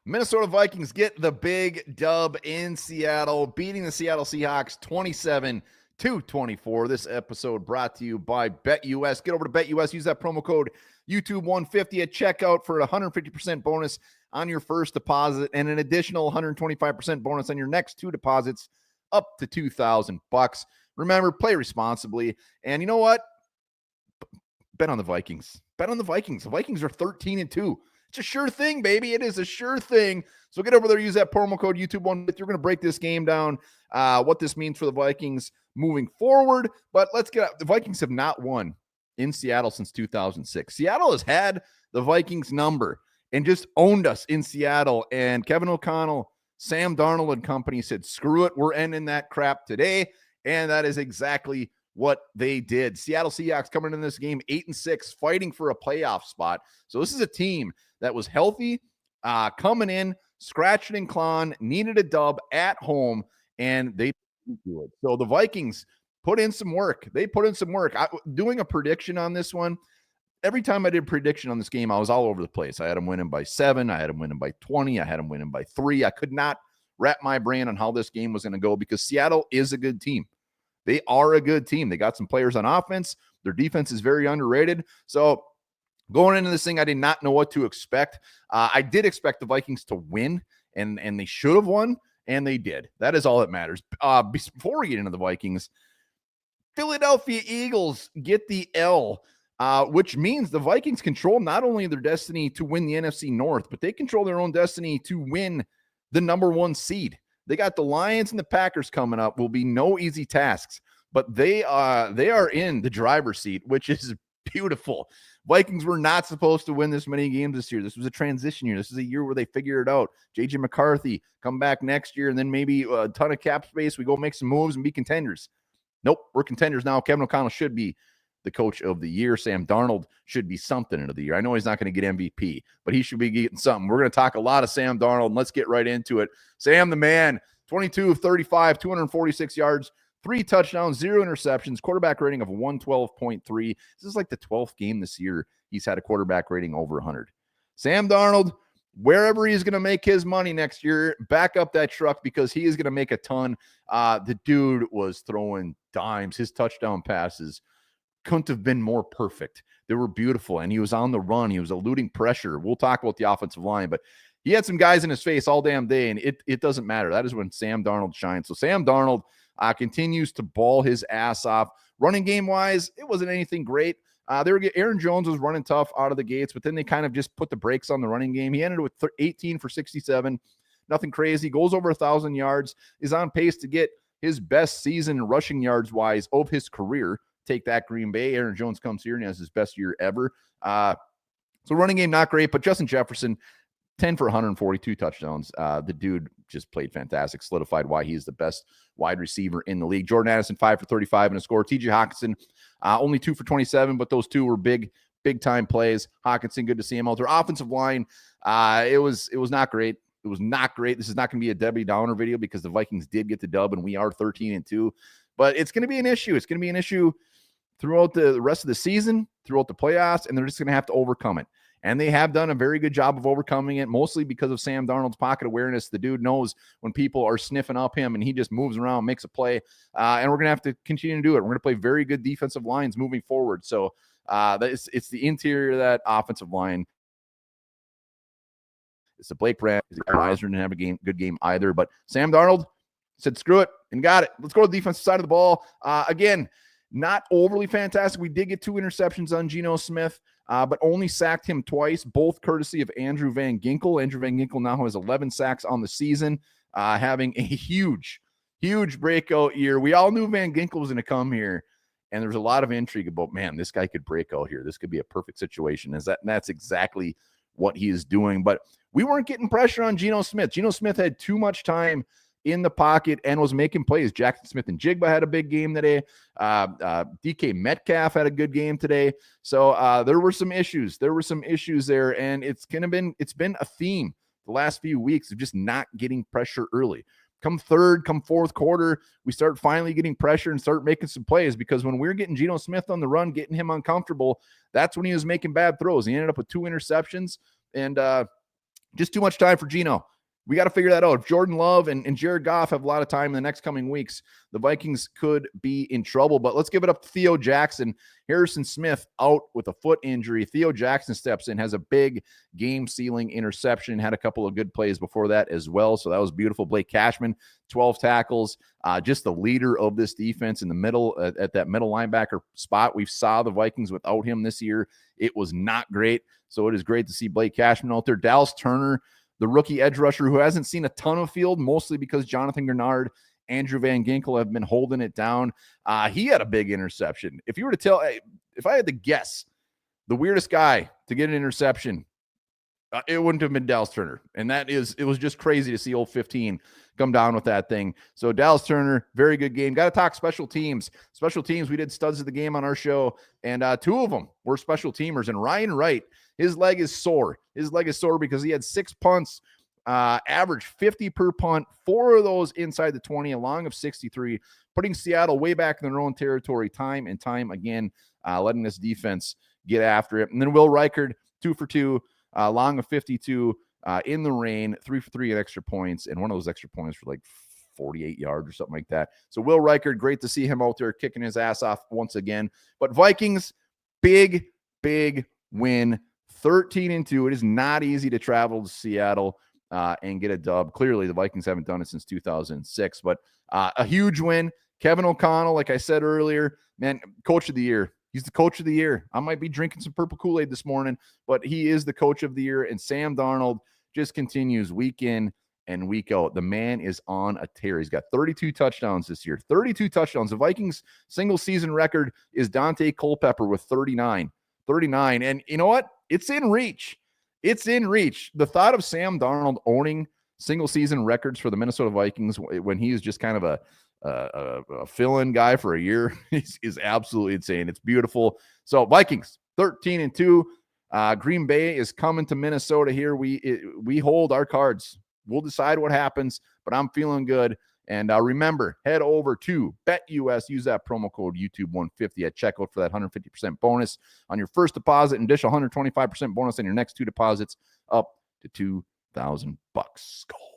Minnesota Vikings get the big dub in Seattle, beating the Seattle Seahawks 27-24. This episode brought to you by BetUS. Get over to BetUS, use that promo code YouTube150 at checkout for a 150% bonus on your first deposit and an additional 125% bonus on your next two deposits up to $2,000. Remember, play responsibly. And you know what? Bet on the Vikings. Bet on the Vikings. The Vikings are 13-2. It's a sure thing, baby. It is a sure thing. So get over there, use that promo code YouTube150. You're going to break this game down, what this means for the Vikings moving forward. But let's get out. The Vikings have not won in Seattle since 2006. Seattle has had the Vikings number and just owned us in Seattle. And Kevin O'Connell, Sam Darnold and company said, screw it, we're ending that crap today. And that is exactly what they did. Seattle Seahawks coming in this game 8-6, fighting for a playoff spot. So this is a team that was healthy, coming in, scratching and clawing, needed a dub at home, and they didn't do it. So the Vikings put in some work. They put in some work. Doing a prediction on this one, every time I did a prediction on this game, I was all over the place. I had them winning by 7. I had them winning by 20. I had them winning by 3. I could not wrap my brain on how this game was going to go because Seattle is a good team. They are a good team. They got some players on offense. Their defense is very underrated. So going into this thing, I did not know what to expect. I did expect the Vikings to win, and they should have won, and they did. That is all that matters. Before we get into the Vikings, Philadelphia Eagles get the L, which means the Vikings control not only their destiny to win the NFC North, but they control their own destiny to win the number 1 seed. They got the Lions and the Packers coming up. Will be no easy tasks, but they are in the driver's seat, which is beautiful. Vikings were not supposed to win this many games this year. This was a transition year. This is a year where they figure it out. JJ McCarthy come back next year, and then maybe a ton of cap space. We go make some moves and be contenders. Nope, we're contenders now. Kevin O'Connell should be the coach of the year. Sam Darnold should be something into the year. I know he's not going to get MVP, but he should be getting something. We're going to talk a lot of Sam Darnold, and let's get right into it. Sam the man, 22 of 35, 246 yards, 3 touchdowns, 0 interceptions, quarterback rating of 112.3. This is like the 12th game this year he's had a quarterback rating over 100. Sam Darnold, wherever he's going to make his money next year, back up that truck because he is going to make a ton. The dude was throwing dimes. His touchdown passes couldn't have been more perfect. They were beautiful, and he was on the run. He was eluding pressure. We'll talk about the offensive line, but he had some guys in his face all damn day, and it doesn't matter. That is when Sam Darnold shines. So Sam Darnold continues to ball his ass off. Running game-wise, it wasn't anything great. Aaron Jones was running tough out of the gates, but then they kind of just put the brakes on the running game. He ended with 18 for 67. Nothing crazy. Goes over 1,000 yards. Is on pace to get his best season rushing yards-wise of his career. Take that, Green Bay. Aaron Jones comes here and has his best year ever. So running game, not great, but Justin Jefferson, 10 for 142 touchdowns. The dude just played fantastic, solidified why he's the best wide receiver in the league. Jordan Addison, 5 for 35 and a score. TJ Hockenson, only 2 for 27, but those two were big-time plays. Hockenson, good to see him out there. Offensive line, it was not great. It was not great. This is not going to be a Debbie Downer video because the Vikings did get the dub, and we are 13-2. But it's going to be an issue. It's going to be an issue throughout the rest of the season, throughout the playoffs, and they're just going to have to overcome it. And they have done a very good job of overcoming it, mostly because of Sam Darnold's pocket awareness. The dude knows when people are sniffing up him, and he just moves around, makes a play. And we're going to have to continue to do it. We're going to play very good defensive lines moving forward. So it's the interior of that offensive line. It's the Blake Brand. Reiser didn't have a good game either. But Sam Darnold said, screw it, and got it. Let's go to the defensive side of the ball. Again, not overly fantastic. We did get 2 interceptions on Geno Smith, but only sacked him twice, both courtesy of Andrew Van Ginkel. Andrew Van Ginkel now has 11 sacks on the season, having a huge breakout year. We all knew Van Ginkel was going to come here, and there was a lot of intrigue about, man, this guy could break out here. This could be a perfect situation. That's exactly what he is doing. But we weren't getting pressure on Geno Smith. Geno Smith had too much time in the pocket and was making plays. Jackson Smith and Jigba had a big game today. DK Metcalf had a good game today. So there were some issues. There were some issues there, and it's been a theme the last few weeks of just not getting pressure early. Come third, come fourth quarter, we start finally getting pressure and start making some plays, because when we're getting Geno Smith on the run, getting him uncomfortable, that's when he was making bad throws. He ended up with 2 interceptions, and Just too much time for Geno. We got to figure that out. If Jordan Love and Jared Goff have a lot of time in the next coming weeks, the Vikings could be in trouble. But let's give it up to Theo Jackson. Harrison Smith out with a foot injury. Theo Jackson steps in, has a big game-sealing interception, had a couple of good plays before that as well. So that was beautiful. Blake Cashman, 12 tackles, just the leader of this defense in the middle, at that middle linebacker spot. We saw the Vikings without him this year. It was not great. So it is great to see Blake Cashman out there. Dallas Turner, the rookie edge rusher who hasn't seen a ton of field, mostly because Jonathan Grenard, Andrew Van Ginkel have been holding it down. He had a big interception. If you were to tell, if I had to guess the weirdest guy to get an interception, it wouldn't have been Dallas Turner. And it was just crazy to see old 15 come down with that thing. So Dallas Turner, very good game. Got to talk special teams. Special teams, we did studs of the game on our show, and two of them were special teamers. And Ryan Wright, his leg is sore. His leg is sore because he had 6 punts, average 50 per punt, 4 of those inside the 20, a long of 63, putting Seattle way back in their own territory time and time again, letting this defense get after it. And then Will Reichard, 2 for 2, long of 52, in the rain, 3 for 3 at extra points, and one of those extra points for like 48 yards or something like that. So Will Reichard, great to see him out there kicking his ass off once again. But Vikings, big win, 13-2. It is not easy to travel to Seattle and get a dub. Clearly, the Vikings haven't done it since 2006, but a huge win. Kevin O'Connell, like I said earlier, man, coach of the year. He's the coach of the year. I might be drinking some purple Kool-Aid this morning, but he is the coach of the year. And Sam Darnold just continues week in and week out. The man is on a tear. He's got 32 touchdowns this year. 32 touchdowns. The Vikings single season record is Dante Culpepper with 39. 39. And you know what? It's in reach. It's in reach. The thought of Sam Darnold owning single season records for the Minnesota Vikings when he is just kind of a fill-in guy for a year is absolutely insane. It's beautiful. So Vikings 13-2. Green Bay is coming to Minnesota here. We hold our cards. We'll decide what happens, but I'm feeling good. And remember, head over to BetUS. Use that promo code YouTube150 at checkout for that 150% bonus on your first deposit, and dish 125% bonus on your next 2 deposits up to $2,000. Go.